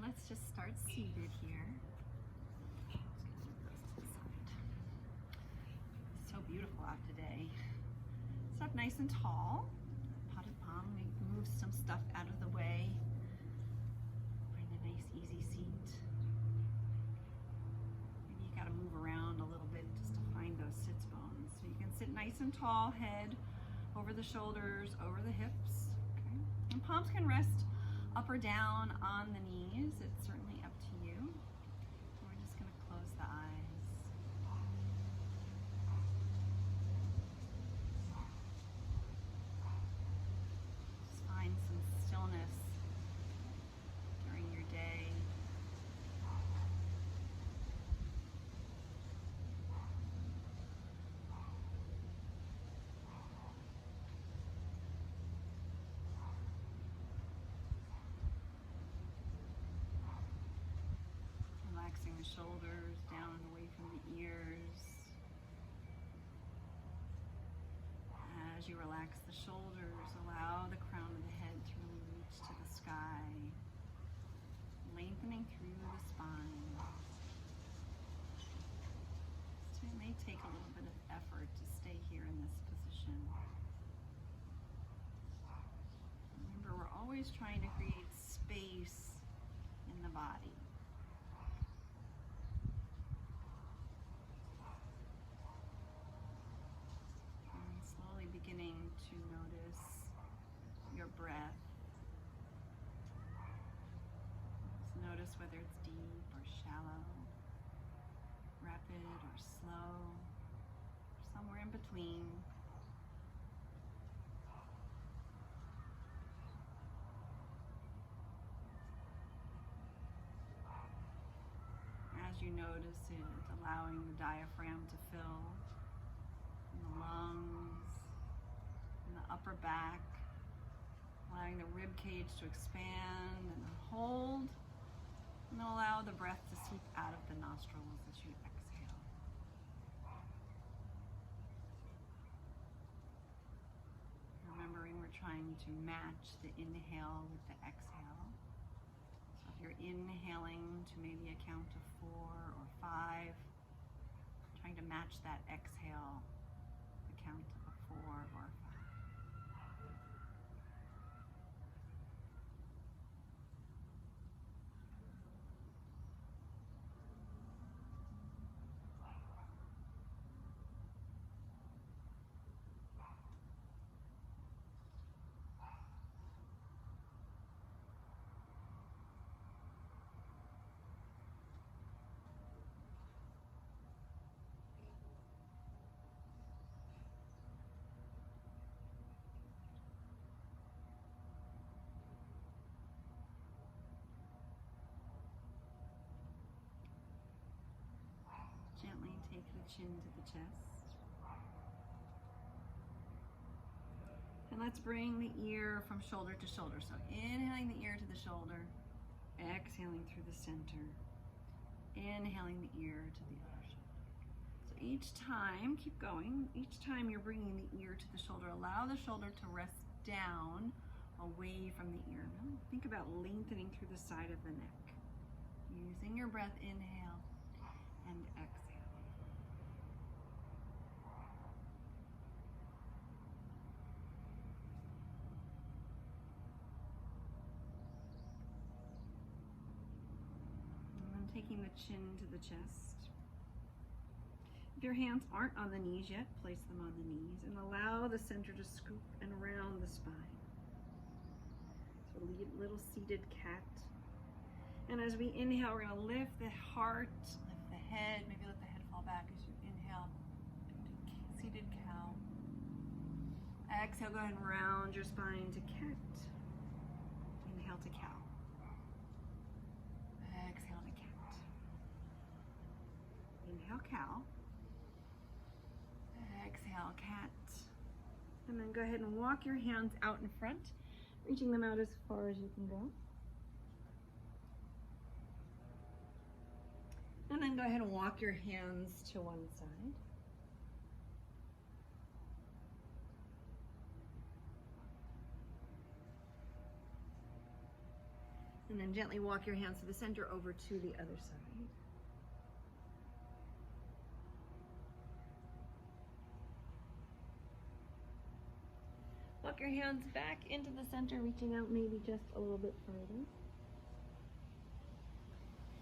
let's just start seated here. It's so beautiful out today. Sit up nice and tall. Potted palm, we move some stuff out of the way. Find a nice easy seat. Maybe you gotta move around a little bit just to find those sits bones. So you can sit nice and tall, head over the shoulders, over the hips. Okay. And palms can rest up or down on the knees. It's certainly up to you. We're just going to close the eyes. Just find some stillness during your day. Relaxing the shoulders down and away from the ears. As you relax the shoulders, allow the crown of the head to really reach to the sky, lengthening through the spine. So it may take a little bit of effort to stay here in this position. Remember, we're always trying to create space in the body. Beginning to notice your breath. Just notice whether it's deep or shallow, rapid or slow, or somewhere in between. As you notice it, allowing the diaphragm to fill, and the lungs, upper back, allowing the rib cage to expand and hold, and then allow the breath to seep out of the nostrils as you exhale. Remembering we're trying to match the inhale with the exhale. So if you're inhaling to maybe a count of 4 or 5, trying to match that exhale, the count of 4 or 5. Gently take the chin to the chest. And let's bring the ear from shoulder to shoulder. So inhaling the ear to the shoulder, exhaling through the center, inhaling the ear to the other shoulder. So each time, keep going, each time you're bringing the ear to the shoulder, allow the shoulder to rest down away from the ear. Now think about lengthening through the side of the neck. Using your breath, inhale and exhale. Taking the chin to the chest. If your hands aren't on the knees yet, place them on the knees and allow the center to scoop and round the spine. So little seated cat. And as we inhale, we're going to lift the heart, lift the head, maybe let the head fall back as you inhale. Seated cow. Exhale, go ahead and round your spine to cat. Inhale to cow. Exhale to cat. Inhale, cow. Exhale, cat. And then go ahead and walk your hands out in front, reaching them out as far as you can go. And then go ahead and walk your hands to one side. And then gently walk your hands to the center over to the other side. Walk your hands back into the center, reaching out maybe just a little bit further.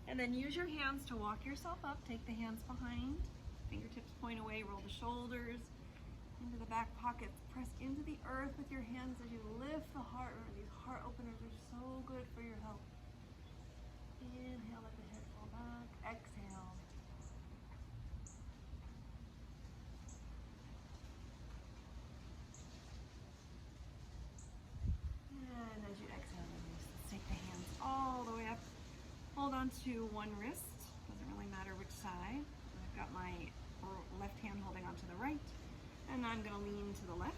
And then use your hands to walk yourself up. Take the hands behind, fingertips point away, roll the shoulders into the back pockets. Press into the earth with your hands as you lift the heart. Remember, these heart openers are so good for your health. Inhale, let the head fall back. Exhale. And as you exhale, release. Let's take the hands all the way up. Hold on to one wrist. Doesn't really matter which side. I've got my left hand holding onto the right. And I'm going to lean to the left.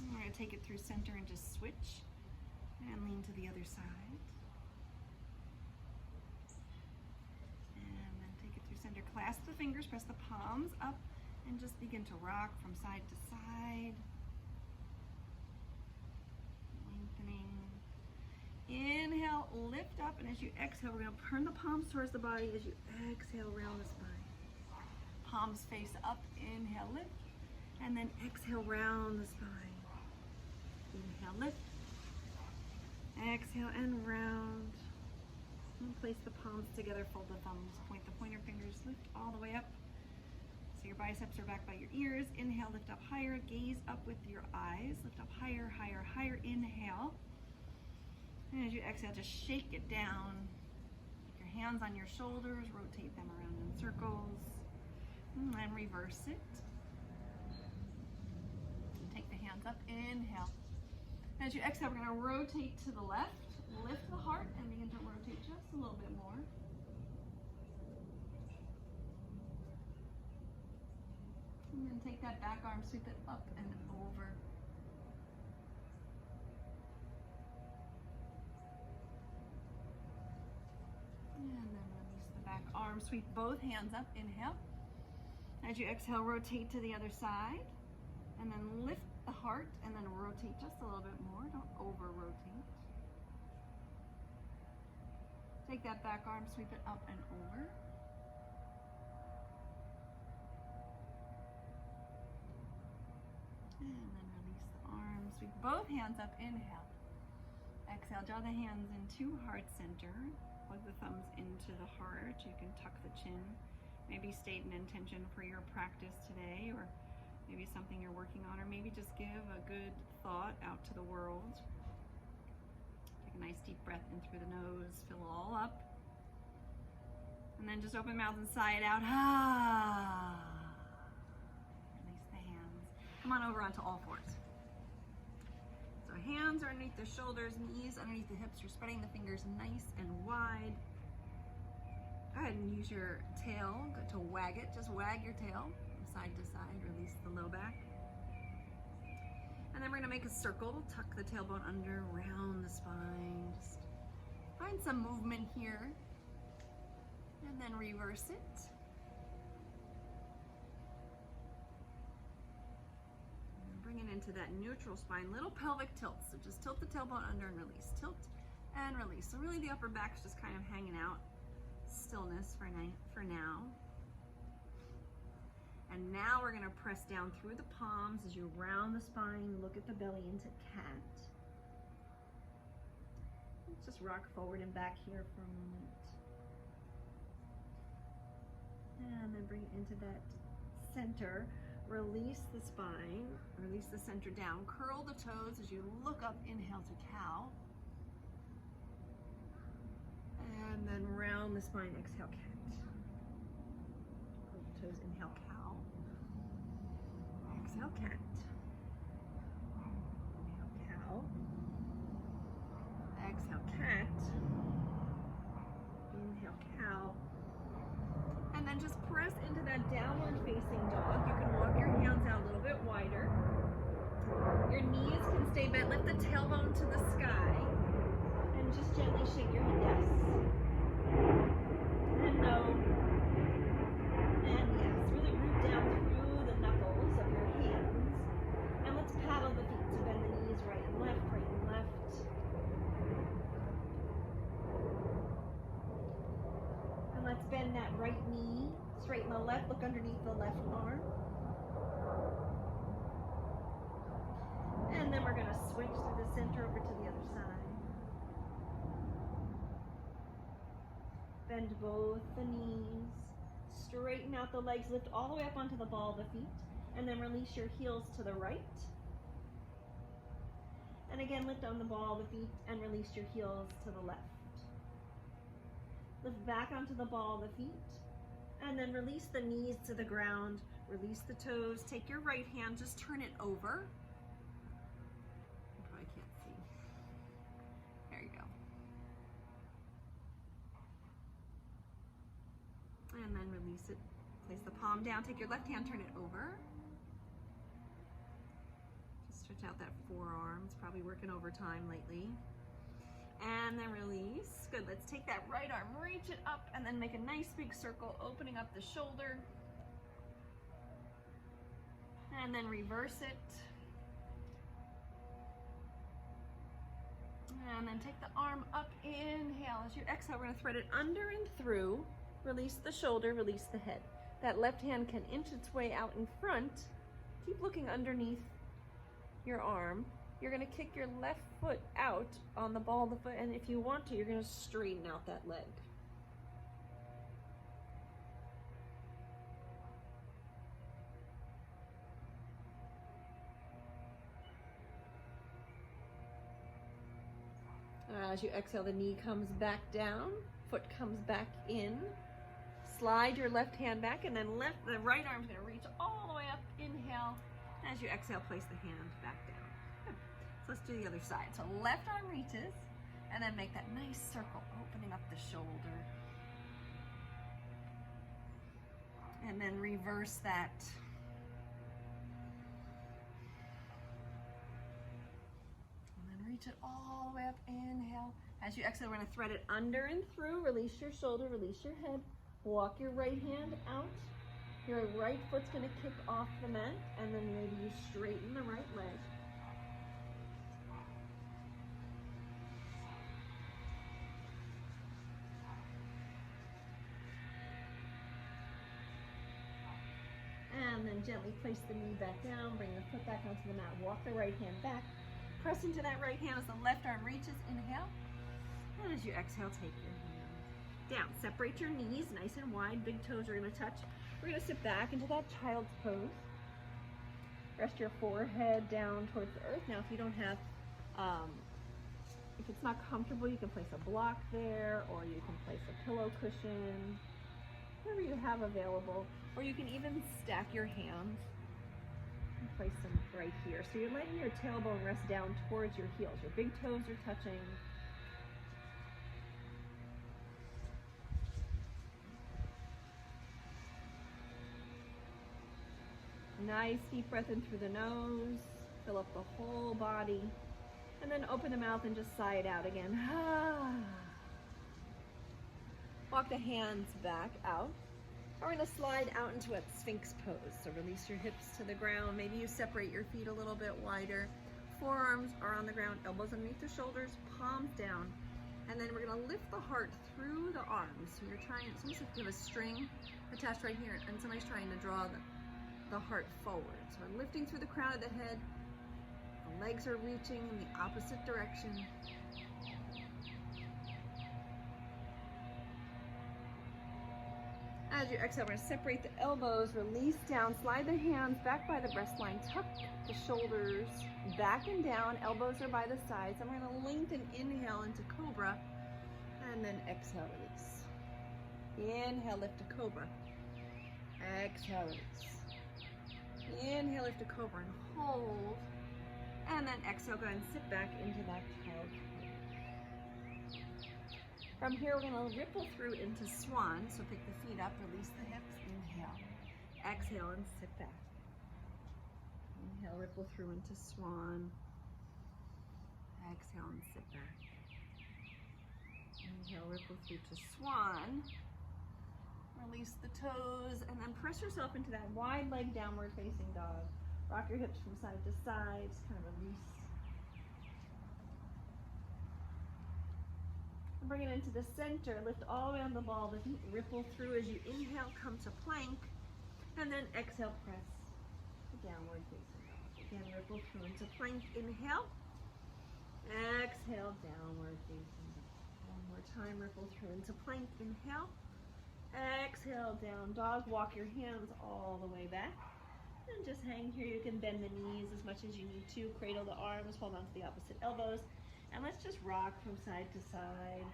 We're going to take it through center and just switch. And lean to the other side. And then take it through center. Clasp the fingers, press the palms up, and just begin to rock from side to side. Lengthening. Inhale, lift up, and as you exhale, we're going to turn the palms towards the body as you exhale around the spine. Palms face up, inhale, lift, and then exhale, round the spine. Inhale, lift, exhale, and round. And place the palms together, fold the thumbs, point the pointer fingers, lift all the way up. So your biceps are back by your ears. Inhale, lift up higher, gaze up with your eyes. Lift up higher, higher, higher, inhale. And as you exhale, just shake it down. Take your hands on your shoulders, rotate them around in circles. And reverse it. Take the hands up, inhale. As you exhale, we're going to rotate to the left, lift the heart, and begin to rotate just a little bit more. And then take that back arm, sweep it up and over. And then release the back arm, sweep both hands up, inhale. As you exhale, rotate to the other side, and then lift the heart, and then rotate just a little bit more. Don't over-rotate. Take that back arm, sweep it up and over. And then release the arm, sweep both hands up, inhale. Exhale, draw the hands into heart center. Plug the thumbs into the heart. You can tuck the chin. Maybe state an intention for your practice today, or maybe something you're working on, or maybe just give a good thought out to the world. Take a nice deep breath in through the nose, fill it all up. And then just open mouth and sigh it out. Ah. Release the hands. Come on over onto all fours. So hands are underneath the shoulders, knees underneath the hips. You're spreading the fingers nice and wide. Go ahead and use your tail to wag it. Just wag your tail from side to side. Release the low back. And then we're going to make a circle. Tuck the tailbone under, round the spine. Just find some movement here. And then reverse it. And bring it into that neutral spine. Little pelvic tilt. So just tilt the tailbone under and release. Tilt and release. So really the upper back's just kind of hanging out. Stillness for now. And now we're going to press down through the palms as you round the spine, look at the belly into cat. Let's just rock forward and back here for a moment. And then bring it into that center. Release the spine, release the center down. Curl the toes as you look up, inhale to cow. And then round the spine, exhale, cat. Curl the toes, inhale, cow. Exhale, cat. Inhale, cow. Exhale, cat. Inhale, cow. And then just press into that downward facing dog. You can walk your hands out a little bit wider. Your knees can stay bent. Lift the tailbone to the sky. And just gently shake your head yes. And no. And yes. Really root down through the knuckles of your hands. And let's paddle the feet. So bend the knees right and left, right and left. that right knee, straighten the left, look underneath the left arm. And then we're gonna switch through the center over to the other side. Bend both the knees, straighten out the legs, lift all the way up onto the ball of the feet, and then release your heels to the right. And again, lift on the ball of the feet and release your heels to the left. Lift back onto the ball of the feet, and then release the knees to the ground, release the toes, take your right hand, just turn it over. You probably can't see. There you go. And then release it, place the palm down, take your left hand, turn it over. Just stretch out that forearm, it's probably working overtime lately. And then release. Good, let's take that right arm, reach it up, and then make a nice big circle, opening up the shoulder. And then reverse it. And then take the arm up, inhale. As you exhale, we're gonna thread it under and through. Release the shoulder, release the head. That left hand can inch its way out in front. Keep looking underneath your arm. You're gonna kick your left foot out on the ball of the foot, and if you want to, you're gonna straighten out that leg. As you exhale, the knee comes back down, foot comes back in. Slide your left hand back, and then the right arm's gonna reach all the way up. Inhale. As you exhale, place the hand back down. Good. So let's do the other side. So left arm reaches, and then make that nice circle, opening up the shoulder. And then reverse that. Reach it all the way up, inhale. As you exhale, we're gonna thread it under and through. Release your shoulder, release your head. Walk your right hand out. Your right foot's gonna kick off the mat, and then maybe you straighten the right leg. And then gently place the knee back down, bring the foot back onto the mat. Walk the right hand back. Press into that right hand as the left arm reaches, inhale. And as you exhale, take your hand down. Separate your knees nice and wide, big toes are gonna touch. We're gonna sit back into that child's pose. Rest your forehead down towards the earth. Now, if you don't have, if it's not comfortable, you can place a block there, or you can place a pillow cushion, whatever you have available. Or you can even stack your hands. Place them right here. So you're letting your tailbone rest down towards your heels. Your big toes are touching. Nice deep breath in through the nose. Fill up the whole body. And then open the mouth and just sigh it out again. Walk the hands back out. We're going to slide out into a Sphinx pose. So release your hips to the ground. Maybe you separate your feet a little bit wider. Forearms are on the ground, elbows underneath the shoulders, palms down. And then we're going to lift the heart through the arms. So you're trying, it's almost like you have a string attached right here, and somebody's trying to draw the heart forward. So we're lifting through the crown of the head. The legs are reaching in the opposite direction. As you exhale, we're going to separate the elbows, release down, slide the hands back by the breast line, tuck the shoulders back and down, elbows are by the sides. And we're going to lengthen, inhale into cobra, and then exhale, release. Inhale, lift to cobra. Exhale, release. Inhale, lift to cobra and hold. And then exhale, go ahead and sit back into that child. From here, we're going to ripple through into swan. So pick the feet up, release the hips, inhale. Exhale and sit back. Inhale, ripple through into swan. Exhale and sit back. Inhale, ripple through to swan. Release the toes, and then press yourself into that wide leg downward facing dog. Rock your hips from side to side, just kind of release. And bring it into the center. Lift all the way on the ball. The feet ripple through as you inhale, come to plank. And then exhale, press to downward facing dog. Again, ripple through into plank. Inhale. Exhale, downward facing dog. One more time, ripple through into plank. Inhale. Exhale, down dog. Walk your hands all the way back. And just hang here. You can bend the knees as much as you need to. Cradle the arms, hold on to the opposite elbows. And let's just rock from side to side.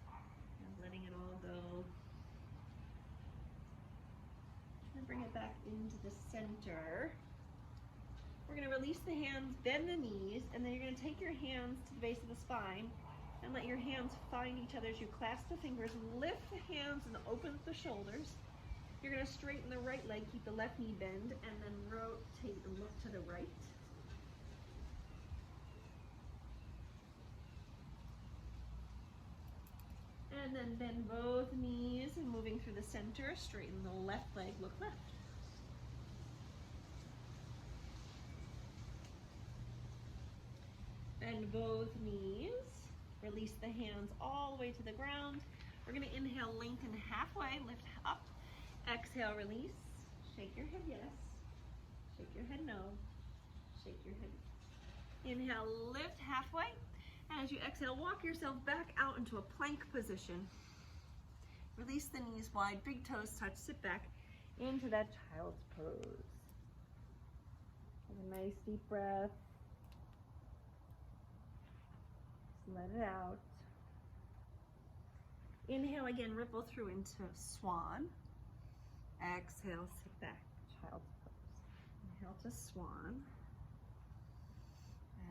And letting it all go. And bring it back into the center. We're going to release the hands, bend the knees, and then you're going to take your hands to the base of the spine and let your hands find each other as you clasp the fingers. Lift the hands and open the shoulders. You're going to straighten the right leg, keep the left knee bend, and then rotate and look to the right. And then bend both knees and moving through the center, straighten the left leg, look left. Bend both knees, release the hands all the way to the ground. We're going to inhale, lengthen halfway, lift up. Exhale, release. Shake your head yes. Shake your head no. Shake your head. Inhale, lift halfway. And as you exhale, walk yourself back out into a plank position. Release the knees wide, big toes touch, sit back into that child's pose. Take a nice deep breath. Just let it out. Inhale again, ripple through into swan. Exhale, sit back, child's pose. Inhale to swan.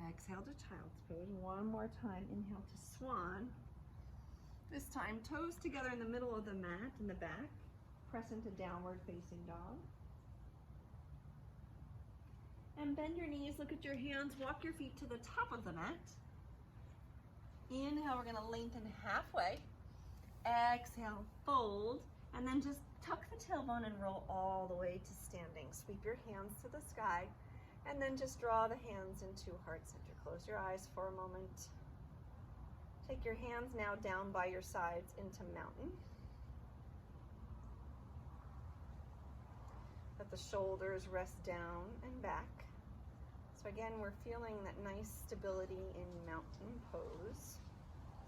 Exhale to child's pose. One more time, inhale to swan. This time, toes together in the middle of the mat in the back. Press into downward facing dog. And bend your knees, look at your hands, walk your feet to the top of the mat. Inhale, we're gonna lengthen halfway. Exhale, fold, and then just tuck the tailbone and roll all the way to standing. Sweep your hands to the sky, and then just draw the hands into heart center. Close your eyes for a moment. Take your hands now down by your sides into mountain. Let the shoulders rest down and back. So again, we're feeling that nice stability in mountain pose.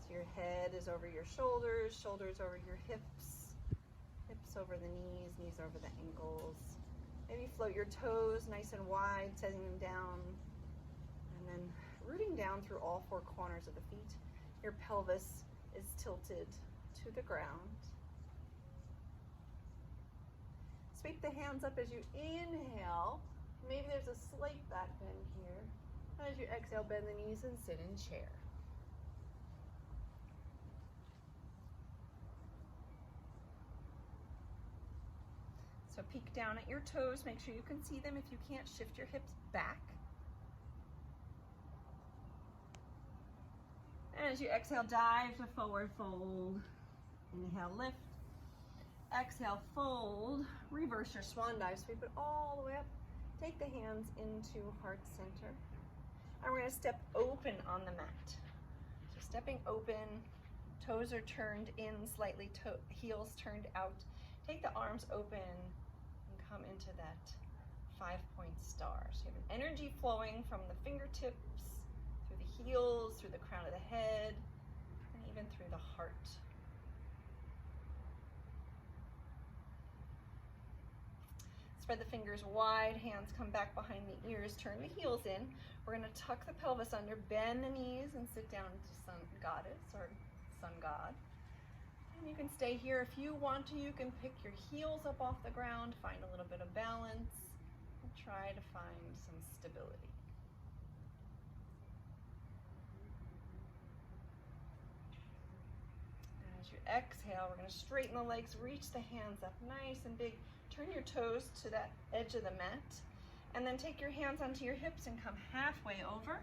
So your head is over your shoulders, shoulders over your hips, hips over the knees, knees over the ankles. Maybe float your toes nice and wide, setting them down, and then rooting down through all four corners of the feet. Your pelvis is tilted to the ground. Sweep the hands up as you inhale. Maybe there's a slight back bend here. As you exhale, bend the knees and sit in chair. So peek down at your toes, make sure you can see them. If you can't, shift your hips back. And as you exhale, dive to forward fold. Inhale, lift. Exhale, fold. Reverse your swan dive, sweep it all the way up. Take the hands into heart center. And we're gonna step open on the mat. So stepping open, toes are turned in slightly, heels turned out. Take the arms open and come into that 5-point star. So you have an energy flowing from the fingertips, through the heels, through the crown of the head, and even through the heart. Spread the fingers wide, hands come back behind the ears, turn the heels in. We're gonna tuck the pelvis under, bend the knees, and sit down to sun goddess or sun god. And you can stay here if you want to. You can pick your heels up off the ground, find a little bit of balance, and try to find some stability. As you exhale, we're gonna straighten the legs, reach the hands up nice and big. Turn your toes to that edge of the mat, and then take your hands onto your hips and come halfway over.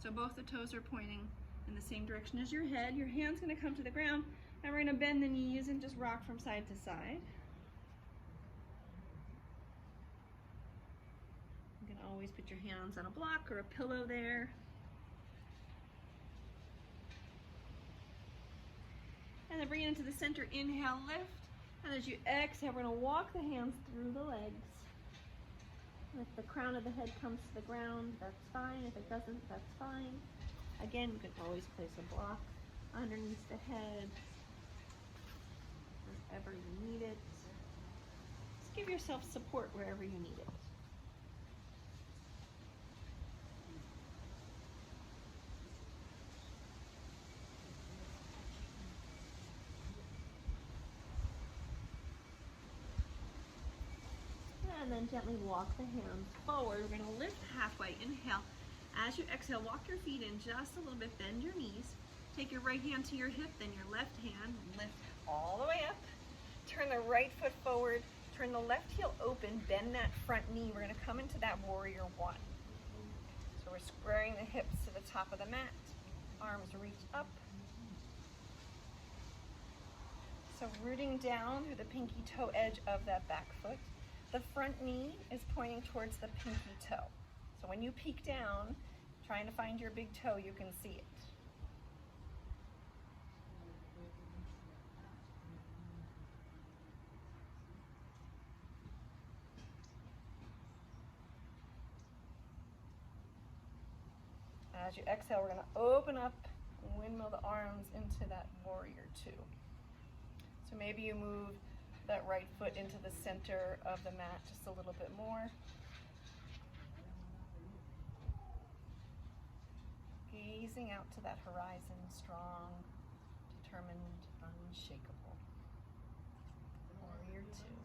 So both the toes are pointing in the same direction as your head. Your hand's gonna come to the ground, and we're gonna bend the knees and just rock from side to side. You can always put your hands on a block or a pillow there. And then bring it into the center, inhale, lift. And as you exhale, we're gonna walk the hands through the legs. If the crown of the head comes to the ground, that's fine. If it doesn't, that's fine. Again, you can always place a block underneath the head, wherever you need it. Just give yourself support wherever you need it. And then gently walk the hands forward. We're gonna lift halfway, inhale. As you exhale, walk your feet in just a little bit, bend your knees. Take your right hand to your hip, then your left hand, lift all the way up. Turn the right foot forward, turn the left heel open, bend that front knee. We're gonna come into that warrior one. So we're squaring the hips to the top of the mat. Arms reach up. So rooting down through the pinky toe edge of that back foot. The front knee is pointing towards the pinky toe. So when you peek down, trying to find your big toe, you can see it. As you exhale, we're going to open up and windmill the arms into that warrior two. So maybe you move that right foot into the center of the mat just a little bit more. Gazing out to that horizon, strong, determined, unshakable. Warrior two.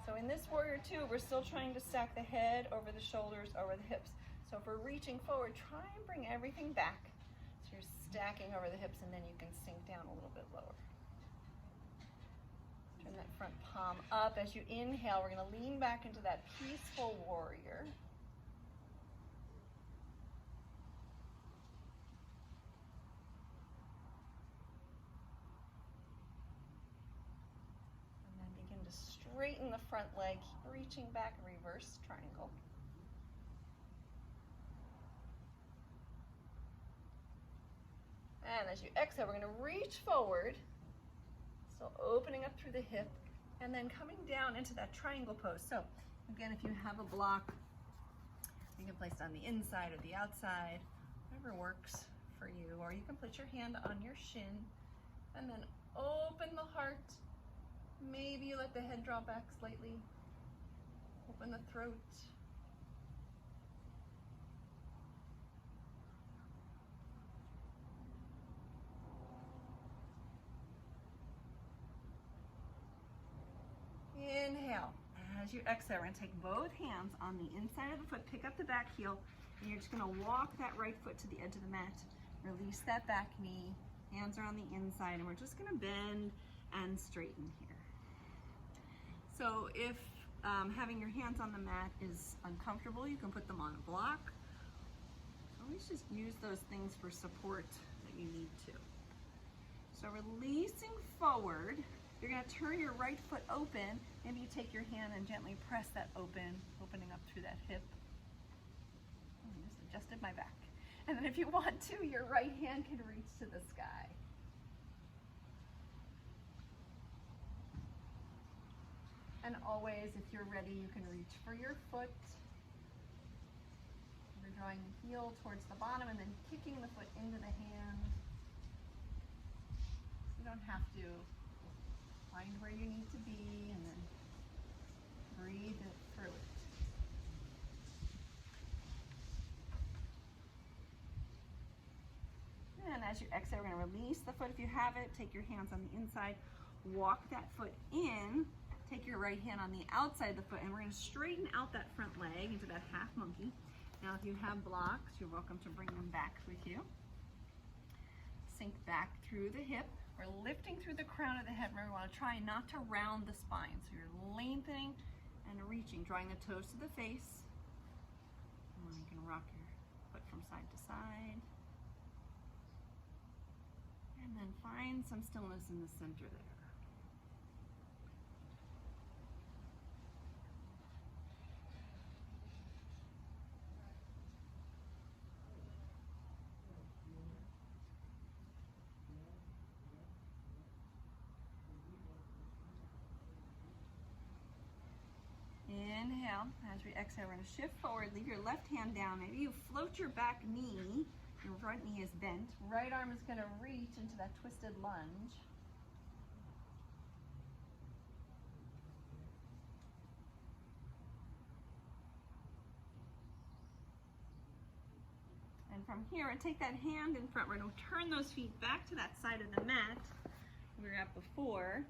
So in this warrior two, we're still trying to stack the head over the shoulders, over the hips. So if we're reaching forward, try and bring everything back. So you're stacking over the hips, and then you can sink down a little bit lower. Turn that front palm up. As you inhale, we're going to lean back into that peaceful warrior. And then begin to straighten the front leg, reaching back, reverse triangle. And as you exhale, we're going to reach forward, so opening up through the hip, and then coming down into that triangle pose. So again, if you have a block, you can place it on the inside or the outside, whatever works for you. Or you can put your hand on your shin, and then open the heart. Maybe you let the head drop back slightly. Open the throat. Inhale. As you exhale, we're going to take both hands on the inside of the foot, pick up the back heel, and you're just going to walk that right foot to the edge of the mat. Release that back knee. Hands are on the inside, and we're just going to bend and straighten here. So if having your hands on the mat is uncomfortable, you can put them on a block. Always just use those things for support that you need to. So releasing forward, you're going to turn your right foot open. Maybe you take your hand and gently press that open, opening up through that hip. I just adjusted my back. And then if you want to, your right hand can reach to the sky. And always, if you're ready, you can reach for your foot. You're drawing the heel towards the bottom and then kicking the foot into the hand. You don't have to. Find where you need to be and then breathe it through it. And as you exhale, we're going to release the foot if you have it. Take your hands on the inside. Walk that foot in. Take your right hand on the outside of the foot, and we're going to straighten out that front leg into that half monkey. Now, if you have blocks, you're welcome to bring them back with you. Sink back through the hip. We're lifting through the crown of the head. Remember, we want to try not to round the spine. So you're lengthening and reaching, drawing the toes to the face. And then you can rock your foot from side to side. And then find some stillness in the center there. Inhale. As we exhale, we're going to shift forward. Leave your left hand down. Maybe you float your back knee. Your front knee is bent. Right arm is going to reach into that twisted lunge. And from here, take that hand in front. We're going to turn those feet back to that side of the mat we were at before.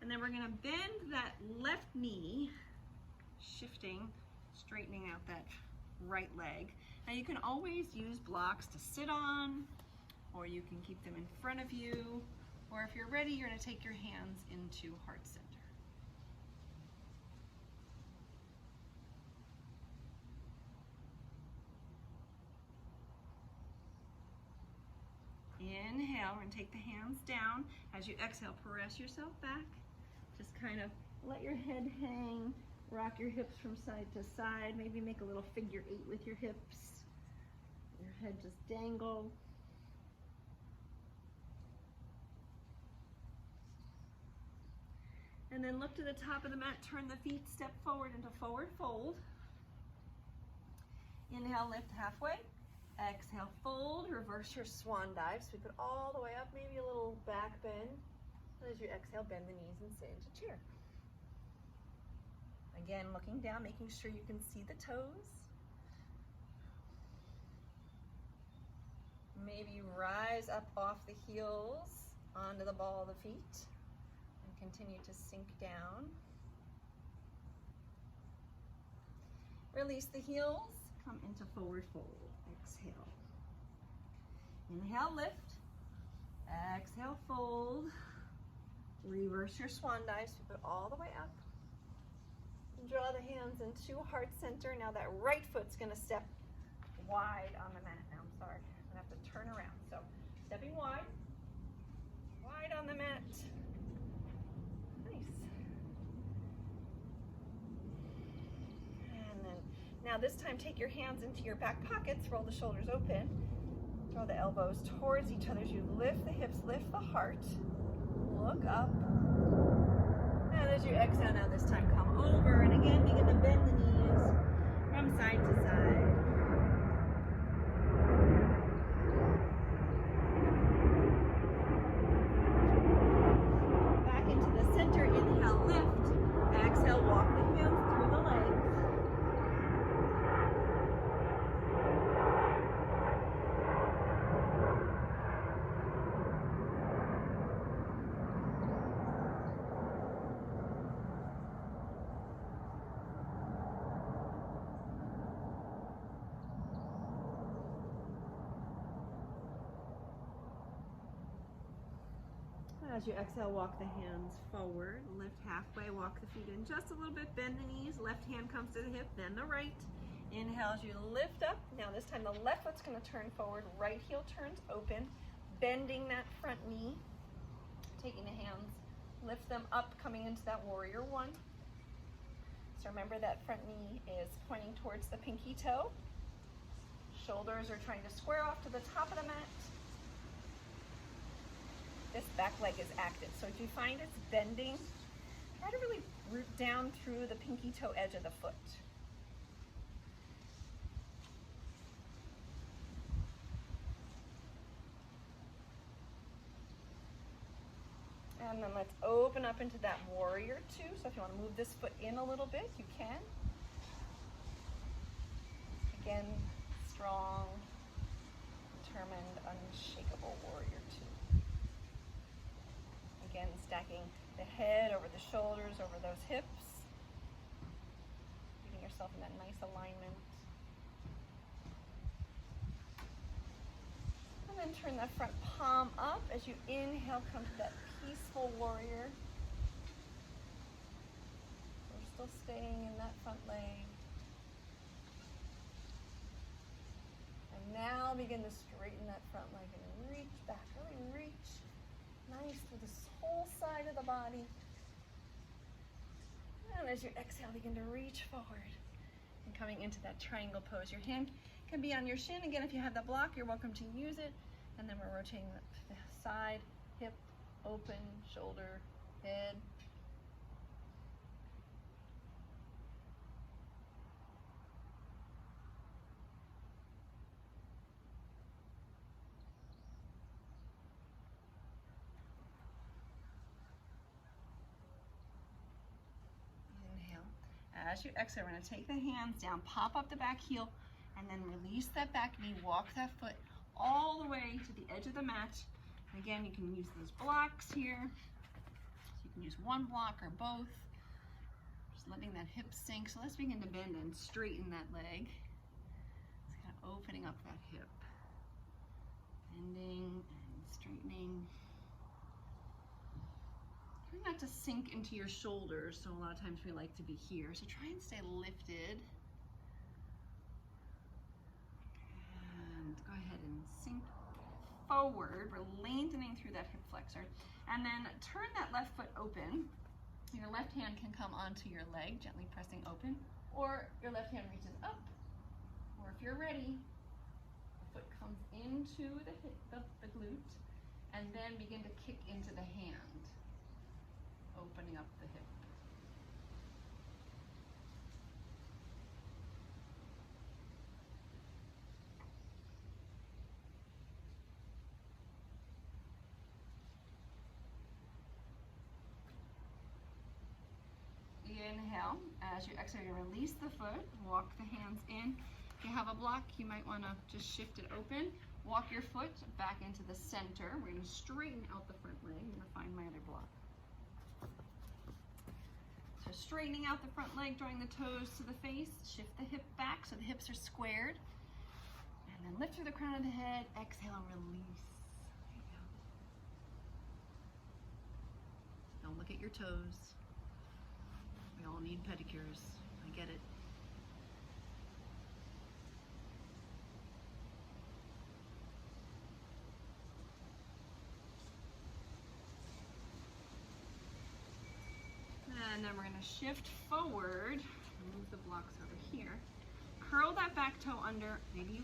And then we're going to bend that left knee, shifting, straightening out that right leg. Now you can always use blocks to sit on, or you can keep them in front of you, or if you're ready, you're going to take your hands into heart center. Inhale, we're going to take the hands down. As you exhale, press yourself back. Just kind of let your head hang, rock your hips from side to side, maybe make a little figure 8 with your hips. Your head just dangle. And then look to the top of the mat, turn the feet, step forward into forward fold. Inhale, lift halfway. Exhale, fold, reverse your swan dive. Sweep it all the way up, maybe a little back bend. And as you exhale, bend the knees and sit into chair. Again, looking down, making sure you can see the toes. Maybe rise up off the heels onto the ball of the feet and continue to sink down. Release the heels, come into forward fold. Exhale. Inhale, lift. Exhale, fold. Reverse your swan dive, sweep it all the way up. And draw the hands into heart center. Now that right foot's going to step wide on the mat. Now, I'm sorry, I'm going to have to turn around. So, stepping wide, wide on the mat. Nice. And then, now this time, take your hands into your back pockets, roll the shoulders open, draw the elbows towards each other as you lift the hips, lift the heart, look up, and as you exhale now this time, come over, and again, begin to bend the knees from side to side. Back into the center, inhale, lift, exhale, walk the hands through the legs. As you exhale, walk the hands forward, lift halfway, walk the feet in just a little bit, bend the knees, left hand comes to the hip, then the right. Inhale as you lift up. Now this time the left foot's going to turn forward, right heel turns open, bending that front knee, taking the hands, lift them up, coming into that warrior one. So remember that front knee is pointing towards the pinky toe. Shoulders are trying to square off to the top of the mat. This back leg is active. So if you find it's bending, try to really root down through the pinky toe edge of the foot. And then let's open up into that warrior two. So if you want to move this foot in a little bit, you can. Again, strong, determined, unshakable warrior two. Again, stacking the head over the shoulders, over those hips. Keeping yourself in that nice alignment. And then turn that front palm up as you inhale, come to that peaceful warrior. We're still staying in that front leg. And now begin to straighten that front leg and reach back, really reach nice through this whole side of the body. And as you exhale, begin to reach forward and coming into that triangle pose. Your hand can be on your shin. Again, if you have the block, you're welcome to use it. And then we're rotating the side, hip, open, shoulder, head. as you exhale, we're going to take the hands down, pop up the back heel, and then release that back knee, walk that foot all the way to the edge of the mat. And again, you can use those blocks here. So you can use one block or both. Just letting that hip sink. So let's begin to bend and straighten that leg. It's kind of opening up that hip. Bending and straightening. Try not to sink into your shoulders, so a lot of times we like to be here. So try and stay lifted. And go ahead and sink forward. We're lengthening through that hip flexor. And then turn that left foot open. Your left hand can come onto your leg, gently pressing open, or your left hand reaches up. Or if you're ready, the foot comes into the hip, the glute, and then begin to kick into the hand, opening up the hip. Inhale. As you exhale, you release the foot, walk the hands in. If you have a block, you might want to just shift it open. Walk your foot back into the center. We're going to straighten out the front leg. I'm going to find my other block. So straightening out the front leg, drawing the toes to the face. Shift the hip back so the hips are squared. And then lift through the crown of the head. Exhale and release. There you go. Don't look at your toes. We all need pedicures. I get it. And then we're going to shift forward, move the blocks over here. Curl that back toe under, maybe you